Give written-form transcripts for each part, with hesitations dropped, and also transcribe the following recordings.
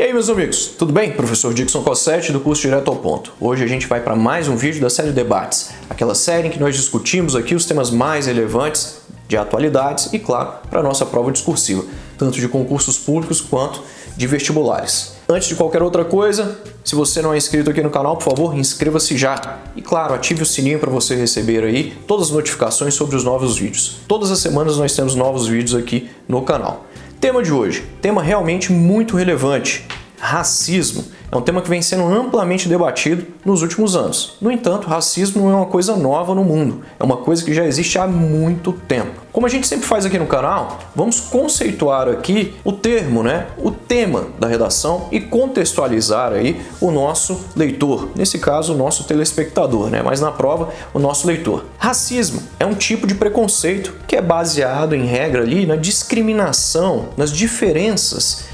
E aí, meus amigos, tudo bem? Professor Dixon Cossetti do curso Direto ao Ponto. Hoje a gente vai para mais um vídeo da série Debates, aquela série em que nós discutimos aqui os temas mais relevantes de atualidades e, claro, para a nossa prova discursiva, tanto de concursos públicos quanto de vestibulares. Antes de qualquer outra coisa, se você não é inscrito aqui no canal, por favor, inscreva-se já. E claro, ative o sininho para você receber aí todas as notificações sobre os novos vídeos. Todas as semanas nós temos novos vídeos aqui no canal. Tema de hoje, tema realmente muito relevante, racismo. É um tema que vem sendo amplamente debatido nos últimos anos. No entanto, racismo não é uma coisa nova no mundo, é uma coisa que já existe há muito tempo. Como a gente sempre faz aqui no canal, vamos conceituar aqui o termo, o tema da redação e contextualizar aí o nosso leitor, nesse caso o nosso telespectador, mas na prova o nosso leitor. Racismo é um tipo de preconceito que é baseado em regra ali na discriminação, nas diferenças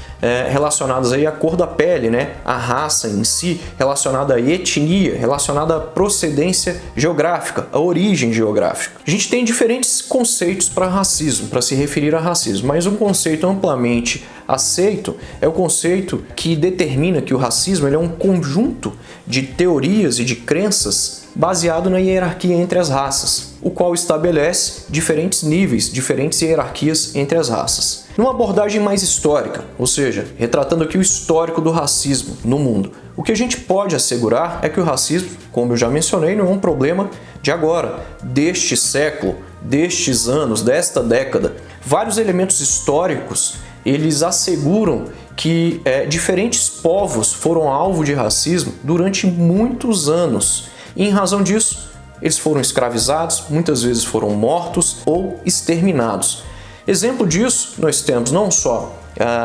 relacionadas aí à cor da pele, a raça em si, relacionada à etnia, relacionada à procedência geográfica, à origem geográfica. A gente tem diferentes conceitos para racismo, para se referir a racismo, mas um conceito amplamente aceito é o conceito que determina que o racismo ele é um conjunto de teorias e de crenças baseado na hierarquia entre as raças, o qual estabelece diferentes níveis, diferentes hierarquias entre as raças. Numa abordagem mais histórica, ou seja, retratando aqui o histórico do racismo no mundo, o que a gente pode assegurar é que o racismo, como eu já mencionei, não é um problema de agora, deste século, destes anos, desta década. Vários elementos históricos, eles asseguram que diferentes povos foram alvo de racismo durante muitos anos. E em razão disso, eles foram escravizados, muitas vezes foram mortos ou exterminados. Exemplo disso nós temos não só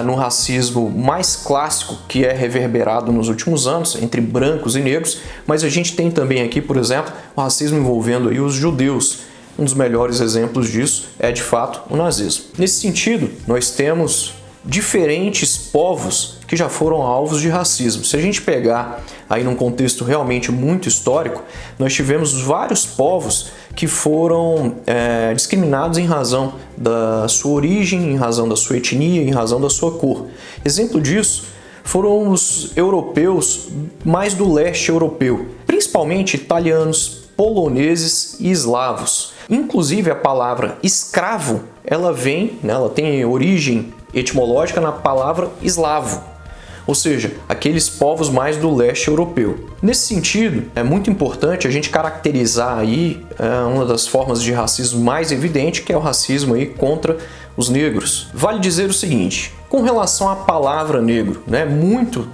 no racismo mais clássico que é reverberado nos últimos anos entre brancos e negros, mas a gente tem também aqui, por exemplo, o racismo envolvendo aí os judeus. Um dos melhores exemplos disso é, de fato, o nazismo. Nesse sentido, nós temos diferentes povos que já foram alvos de racismo. Se a gente pegar aí num contexto realmente muito histórico, nós tivemos vários povos que foram discriminados em razão da sua origem, em razão da sua etnia, em razão da sua cor. Exemplo disso foram os europeus mais do leste europeu, principalmente italianos, poloneses e eslavos. Inclusive a palavra escravo, ela tem origem etimológica na palavra eslavo, ou seja, aqueles povos mais do leste europeu. Nesse sentido, é muito importante a gente caracterizar aí uma das formas de racismo mais evidente, que é o racismo aí contra os negros. Vale dizer o seguinte, com relação à palavra negro, muito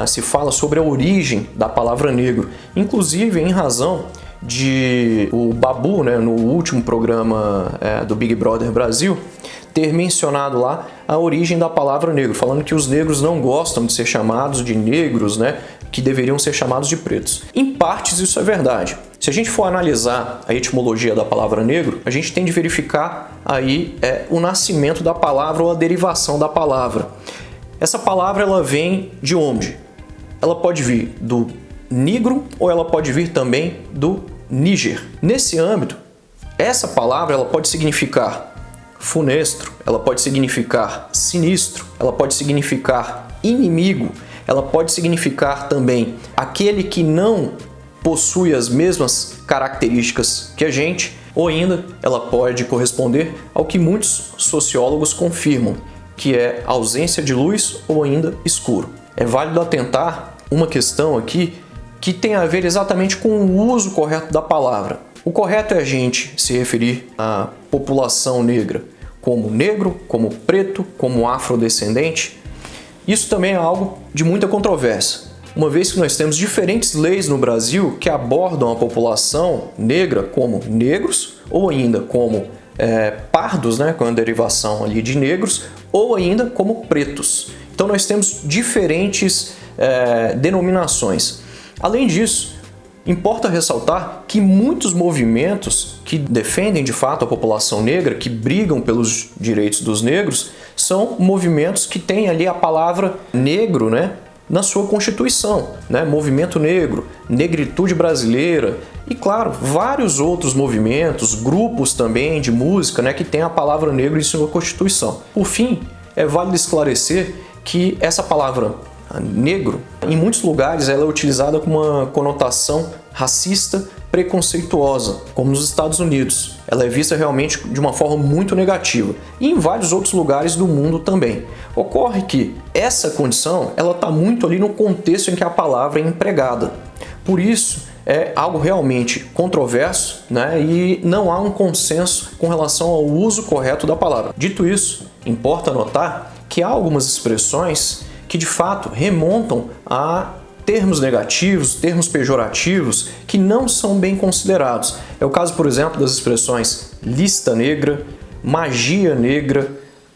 se fala sobre a origem da palavra negro, inclusive em razão de o Babu, no último programa do Big Brother Brasil, ter mencionado lá a origem da palavra negro, falando que os negros não gostam de ser chamados de negros, que deveriam ser chamados de pretos. Em partes isso é verdade. Se a gente for analisar a etimologia da palavra negro, a gente tem de verificar aí o nascimento da palavra ou a derivação da palavra. Essa palavra ela vem de onde? Ela pode vir do negro ou ela pode vir também do Níger. Nesse âmbito, essa palavra ela pode significar funesto, ela pode significar sinistro, ela pode significar inimigo, ela pode significar também aquele que não possui as mesmas características que a gente, ou ainda ela pode corresponder ao que muitos sociólogos confirmam, que é ausência de luz ou ainda escuro. É válido atentar uma questão aqui que tem a ver exatamente com o uso correto da palavra. O correto é a gente se referir à população negra como negro, como preto, como afrodescendente. Isso também é algo de muita controvérsia, uma vez que nós temos diferentes leis no Brasil que abordam a população negra como negros, ou ainda como pardos, com a derivação ali de negros, ou ainda como pretos. Então nós temos diferentes denominações. Além disso, importa ressaltar que muitos movimentos que defendem de fato a população negra, que brigam pelos direitos dos negros, são movimentos que têm ali a palavra negro, na sua constituição, Movimento Negro, Negritude Brasileira e, claro, vários outros movimentos, grupos também de música, que têm a palavra negro em sua constituição. Por fim, é válido esclarecer que essa palavra negro, em muitos lugares ela é utilizada com uma conotação racista, preconceituosa, como nos Estados Unidos. Ela é vista realmente de uma forma muito negativa. E em vários outros lugares do mundo também. Ocorre que essa condição ela está muito ali no contexto em que a palavra é empregada. Por isso, é algo realmente controverso, né? E não há um consenso com relação ao uso correto da palavra. Dito isso, importa notar que há algumas expressões que de fato remontam a termos negativos, termos pejorativos que não são bem considerados. É o caso, por exemplo, das expressões lista negra, magia negra,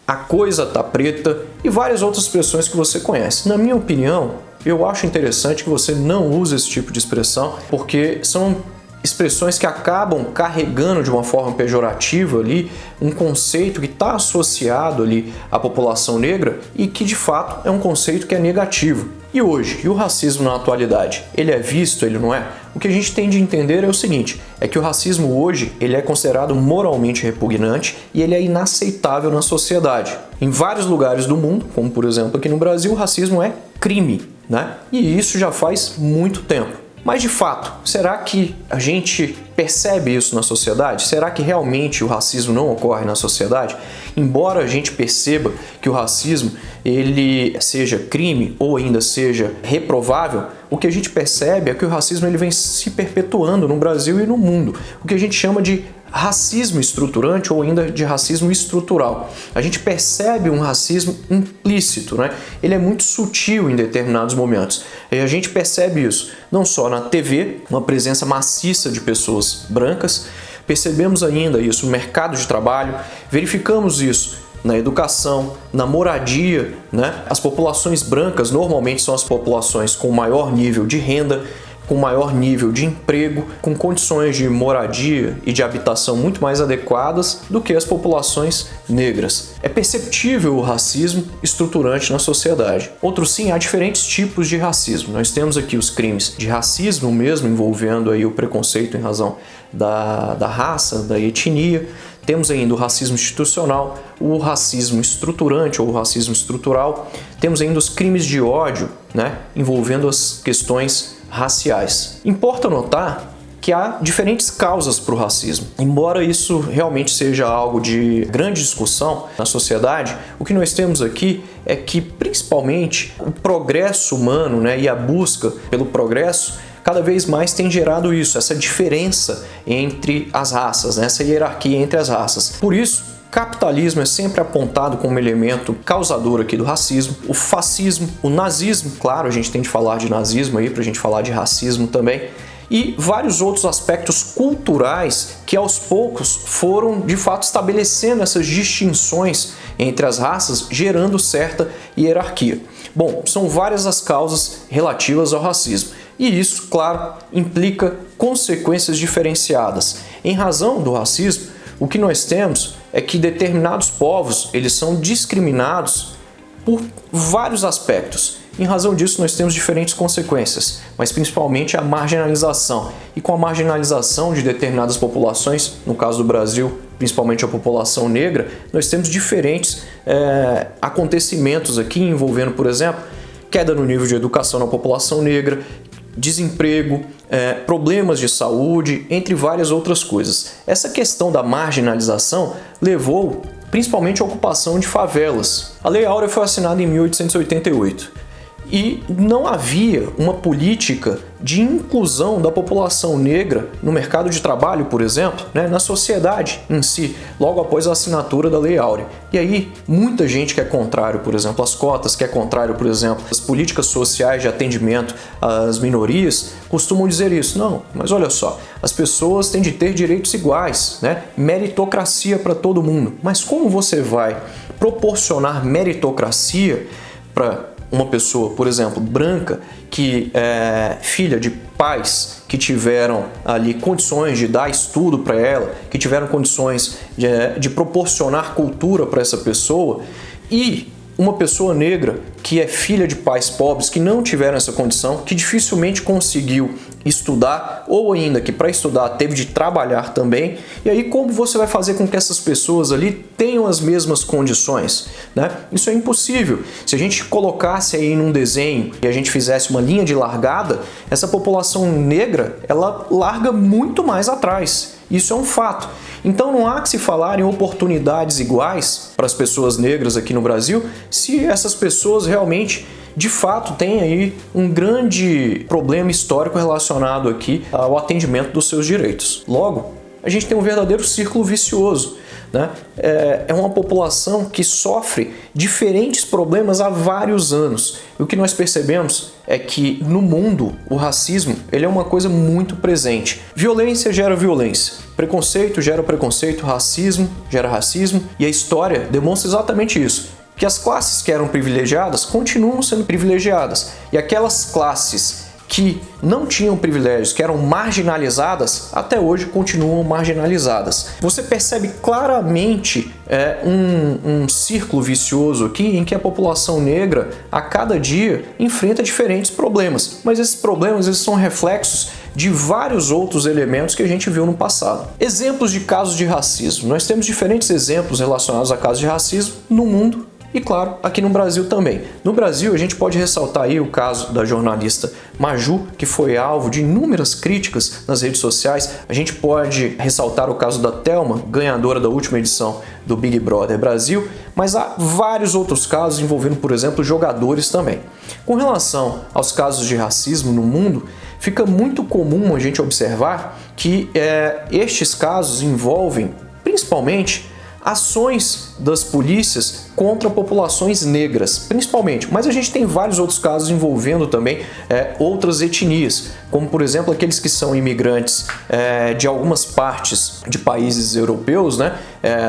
a coisa tá preta e várias outras expressões que você conhece. Na minha opinião, eu acho interessante que você não use esse tipo de expressão, porque são expressões que acabam carregando de uma forma pejorativa ali um conceito que está associado ali à população negra e que de fato é um conceito que é negativo. E hoje, e o racismo na atualidade? Ele é visto, ele não é? O que a gente tem de entender é o seguinte, é que o racismo hoje ele é considerado moralmente repugnante e ele é inaceitável na sociedade. Em vários lugares do mundo, como por exemplo aqui no Brasil, o racismo é crime, né? E isso já faz muito tempo. Mas de fato, será que a gente percebe isso na sociedade? Será que realmente o racismo não ocorre na sociedade? Embora a gente perceba que o racismo ele seja crime ou ainda seja reprovável, o que a gente percebe é que o racismo ele vem se perpetuando no Brasil e no mundo. O que a gente chama de racismo estruturante ou ainda de racismo estrutural. A gente percebe um racismo implícito, né? Ele é muito sutil em determinados momentos. E a gente percebe isso não só na TV, uma presença maciça de pessoas brancas, percebemos ainda isso no mercado de trabalho, verificamos isso na educação, na moradia, né? As populações brancas normalmente são as populações com maior nível de renda, com maior nível de emprego, com condições de moradia e de habitação muito mais adequadas do que as populações negras. É perceptível o racismo estruturante na sociedade. Outro sim, há diferentes tipos de racismo. Nós temos aqui os crimes de racismo mesmo, envolvendo aí o preconceito em razão da raça, da etnia. Temos ainda o racismo institucional, o racismo estruturante ou o racismo estrutural. Temos ainda os crimes de ódio, né, envolvendo as questões raciais. Importa notar que há diferentes causas para o racismo. Embora isso realmente seja algo de grande discussão na sociedade, o que nós temos aqui é que, principalmente, o progresso humano, né, e a busca pelo progresso cada vez mais tem gerado isso, essa diferença entre as raças, né, essa hierarquia entre as raças. Por isso, capitalismo é sempre apontado como elemento causador aqui do racismo, o fascismo, o nazismo, claro, a gente tem de falar de nazismo aí para a gente falar de racismo também, e vários outros aspectos culturais que aos poucos foram de fato estabelecendo essas distinções entre as raças, gerando certa hierarquia. Bom, são várias as causas relativas ao racismo. E isso, claro, implica consequências diferenciadas. Em razão do racismo, o que nós temos é que determinados povos eles são discriminados por vários aspectos. Em razão disso, nós temos diferentes consequências, mas principalmente a marginalização. E com a marginalização de determinadas populações, no caso do Brasil, principalmente a população negra, nós temos diferentes acontecimentos aqui envolvendo, por exemplo, queda no nível de educação na população negra, desemprego, problemas de saúde, entre várias outras coisas. Essa questão da marginalização levou principalmente à ocupação de favelas. A Lei Áurea foi assinada em 1888 e não havia uma política de inclusão da população negra no mercado de trabalho, por exemplo, né, na sociedade em si, logo após a assinatura da Lei Áurea. E aí, muita gente que é contrário, por exemplo, às cotas, que é contrário, por exemplo, às políticas sociais de atendimento às minorias, costumam dizer isso. Não, mas olha só, as pessoas têm de ter direitos iguais, né? Meritocracia para todo mundo. Mas como você vai proporcionar meritocracia para uma pessoa, por exemplo, branca, que é filha de pais que tiveram ali condições de dar estudo para ela, que tiveram condições de proporcionar cultura para essa pessoa, e uma pessoa negra que é filha de pais pobres que não tiveram essa condição, que dificilmente conseguiu estudar, ou ainda que para estudar teve de trabalhar também. E aí como você vai fazer com que essas pessoas ali tenham as mesmas condições, né? Isso é impossível. Se a gente colocasse aí num desenho e a gente fizesse uma linha de largada, essa população negra, ela larga muito mais atrás. Isso é um fato. Então não há que se falar em oportunidades iguais para as pessoas negras aqui no Brasil se essas pessoas realmente, de fato, têm aí um grande problema histórico relacionado aqui ao atendimento dos seus direitos. Logo, a gente tem um verdadeiro círculo vicioso, né? É uma população que sofre diferentes problemas há vários anos. E o que nós percebemos é que no mundo o racismo ele é uma coisa muito presente. Violência gera violência, preconceito gera preconceito, racismo gera racismo, e a história demonstra exatamente isso. Que as classes que eram privilegiadas continuam sendo privilegiadas, e aquelas classes que não tinham privilégios, que eram marginalizadas, até hoje continuam marginalizadas. Você percebe claramente um círculo vicioso aqui em que a população negra a cada dia enfrenta diferentes problemas, mas esses problemas eles são reflexos de vários outros elementos que a gente viu no passado. Exemplos de casos de racismo. Nós temos diferentes exemplos relacionados a casos de racismo no mundo e, claro, aqui no Brasil também. No Brasil, a gente pode ressaltar aí o caso da jornalista Maju, que foi alvo de inúmeras críticas nas redes sociais. A gente pode ressaltar o caso da Thelma, ganhadora da última edição do Big Brother Brasil, mas há vários outros casos envolvendo, por exemplo, jogadores também. Com relação aos casos de racismo no mundo, fica muito comum a gente observar que estes casos envolvem, principalmente, ações das polícias contra populações negras, principalmente. Mas a gente tem vários outros casos envolvendo também outras etnias, como por exemplo aqueles que são imigrantes de algumas partes de países europeus, né?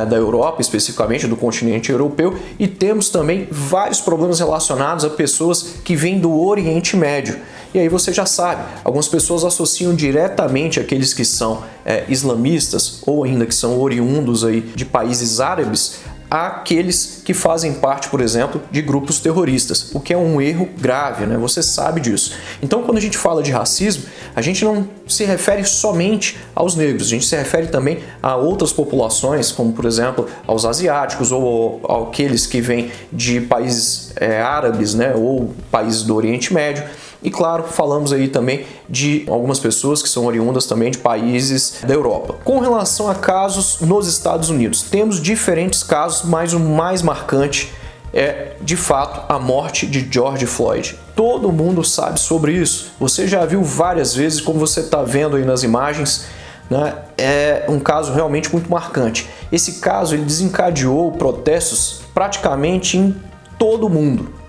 Da Europa especificamente, do continente europeu, e temos também vários problemas relacionados a pessoas que vêm do Oriente Médio. E aí você já sabe, algumas pessoas associam diretamente aqueles que são islamistas ou ainda que são oriundos aí de países árabes àqueles que fazem parte, por exemplo, de grupos terroristas, o que é um erro grave, né? Você sabe disso. Então, quando a gente fala de racismo, a gente não se refere somente aos negros, a gente se refere também a outras populações, como, por exemplo, aos asiáticos ou àqueles que vêm de países árabes, né? Ou países do Oriente Médio. E claro, falamos aí também de algumas pessoas que são oriundas também de países da Europa. Com relação a casos nos Estados Unidos, temos diferentes casos, mas o mais marcante é, de fato, a morte de George Floyd. Todo mundo sabe sobre isso. Você já viu várias vezes, como você está vendo aí nas imagens, né? É um caso realmente muito marcante. Esse caso ele desencadeou protestos praticamente em todo o mundo.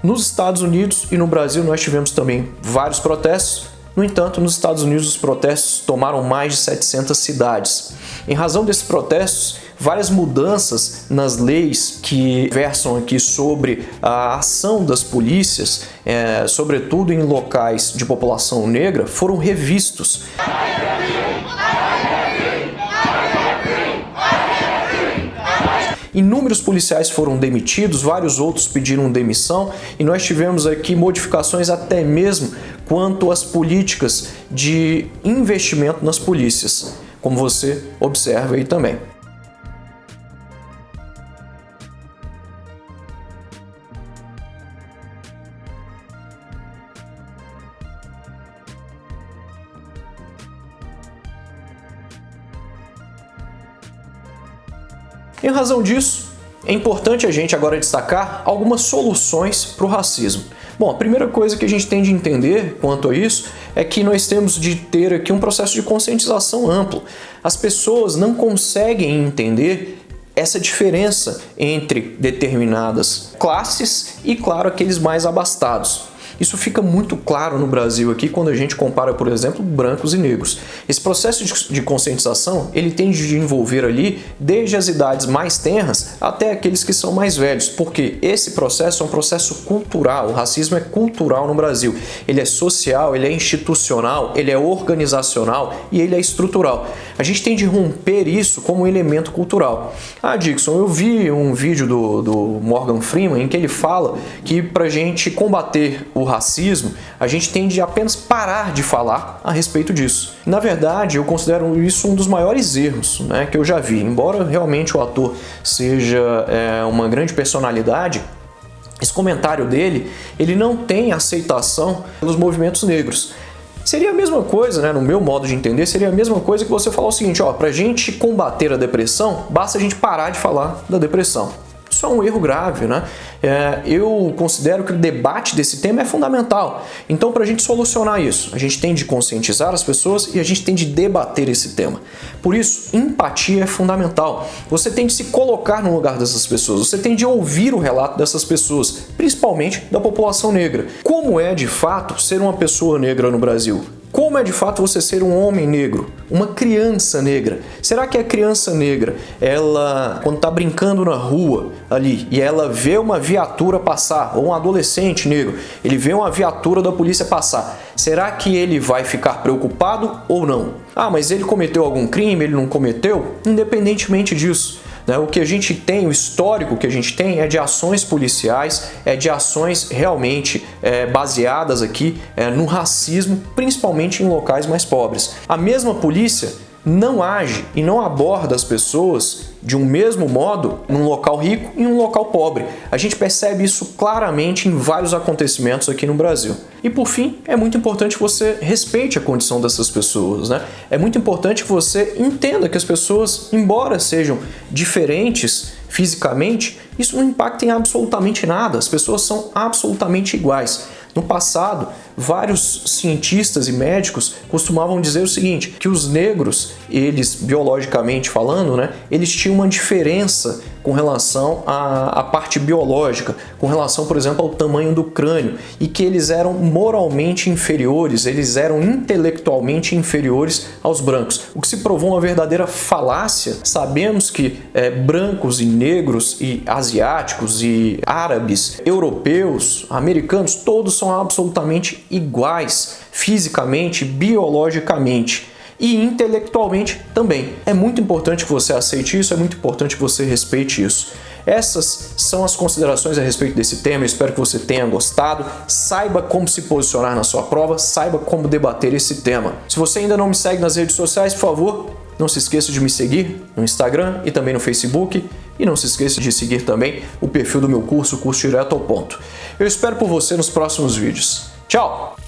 Nos Estados Unidos e no Brasil nós tivemos também vários protestos. No entanto, nos Estados Unidos os protestos tomaram mais de 700 cidades. Em razão desses protestos, várias mudanças nas leis que versam aqui sobre a ação das polícias, sobretudo em locais de população negra, foram revistos. Inúmeros policiais foram demitidos, vários outros pediram demissão e nós tivemos aqui modificações até mesmo quanto às políticas de investimento nas polícias, como você observa aí também. Em razão disso, é importante a gente agora destacar algumas soluções para o racismo. Bom, a primeira coisa que a gente tem de entender quanto a isso é que nós temos de ter aqui um processo de conscientização amplo. As pessoas não conseguem entender essa diferença entre determinadas classes e, claro, aqueles mais abastados. Isso fica muito claro no Brasil aqui quando a gente compara, por exemplo, brancos e negros. Esse processo de conscientização, ele tem de envolver ali desde as idades mais tenras até aqueles que são mais velhos, porque esse processo é um processo cultural, o racismo é cultural no Brasil. Ele é social, ele é institucional, ele é organizacional e ele é estrutural. A gente tem de romper isso como elemento cultural. Ah, Dixon, eu vi um vídeo do Morgan Freeman em que ele fala que para a gente combater o racismo, a gente tem de apenas parar de falar a respeito disso. Na verdade, eu considero isso um dos maiores erros, né, que eu já vi. Embora realmente o ator seja uma grande personalidade, esse comentário dele, ele não tem aceitação pelos movimentos negros. Seria a mesma coisa, né, no meu modo de entender, seria a mesma coisa que você falar o seguinte, ó, pra gente combater a depressão, basta a gente parar de falar da depressão. Isso é um erro grave, né? Eu considero que o debate desse tema é fundamental. Então, para a gente solucionar isso, a gente tem de conscientizar as pessoas e a gente tem de debater esse tema. Por isso, empatia é fundamental. Você tem de se colocar no lugar dessas pessoas, você tem de ouvir o relato dessas pessoas, principalmente da população negra. Como é, de fato, ser uma pessoa negra no Brasil? Como é de fato você ser um homem negro, uma criança negra? Será que a criança negra, ela, quando está brincando na rua ali e ela vê uma viatura passar, ou um adolescente negro, ele vê uma viatura da polícia passar, será que ele vai ficar preocupado ou não? Ah, mas ele cometeu algum crime, ele não cometeu? Independentemente disso, o que a gente tem, o histórico que a gente tem é de ações policiais, é de ações realmente baseadas aqui no racismo, principalmente em locais mais pobres. A mesma polícia não age e não aborda as pessoas de um mesmo modo num local rico e em um local pobre. A gente percebe isso claramente em vários acontecimentos aqui no Brasil. E por fim, é muito importante que você respeite a condição dessas pessoas, né? É muito importante que você entenda que as pessoas, embora sejam diferentes fisicamente, isso não impacta em absolutamente nada. As pessoas são absolutamente iguais. No passado, vários cientistas e médicos costumavam dizer o seguinte, que os negros, eles, biologicamente falando, né, eles tinham uma diferença com relação à parte biológica, com relação, por exemplo, ao tamanho do crânio, e que eles eram moralmente inferiores, eles eram intelectualmente inferiores aos brancos. O que se provou uma verdadeira falácia. Sabemos que brancos e negros e asiáticos e árabes, europeus, americanos, todos são absolutamente iguais, fisicamente, biologicamente. E intelectualmente também. É muito importante que você aceite isso, é muito importante que você respeite isso. Essas são as considerações a respeito desse tema, eu espero que você tenha gostado. Saiba como se posicionar na sua prova, saiba como debater esse tema. Se você ainda não me segue nas redes sociais, por favor, não se esqueça de me seguir no Instagram e também no Facebook. E não se esqueça de seguir também o perfil do meu curso Direto ao Ponto. Eu espero por você nos próximos vídeos. Tchau!